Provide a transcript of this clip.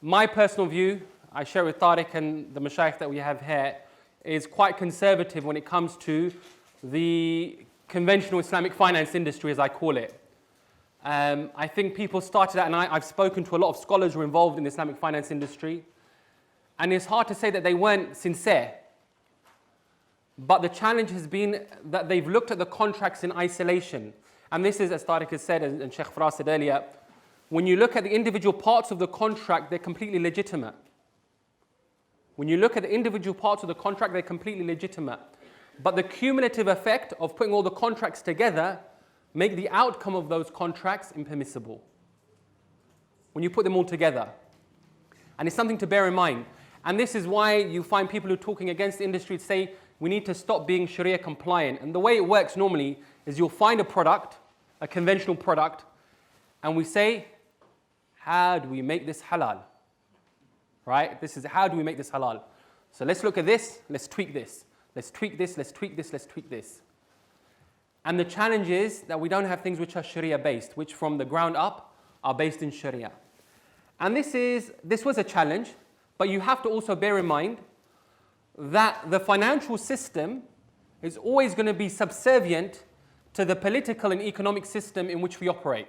My personal view, I share with Tariq and the mashayikh that we have here, is quite conservative when it comes to the conventional Islamic finance industry, as I call it. I think people started out, and I've spoken to a lot of scholars who are involved in the Islamic finance industry, and it's hard to say that they weren't sincere. But the challenge has been that they've looked at the contracts in isolation. And this is, as Tariq has said, and Sheikh Faraz said earlier, when you look at the individual parts of the contract, they're completely legitimate. When you look at the individual parts of the contract, they're completely legitimate. But the cumulative effect of putting all the contracts together make the outcome of those contracts impermissible. When you put them all together. And it's something to bear in mind. And this is why you find people who are talking against the industry say, we need to stop being Sharia compliant. And the way it works normally is you'll find a product, a conventional product, and we say, how do we make this halal? Right? This is how do we make this halal? So let's look at this, let's tweak this. Let's tweak this, let's tweak this, let's tweak this. And the challenge is that we don't have things which are Sharia based, which from the ground up are based in Sharia. And this was a challenge, but you have to also bear in mind that the financial system is always going to be subservient to the political and economic system in which we operate.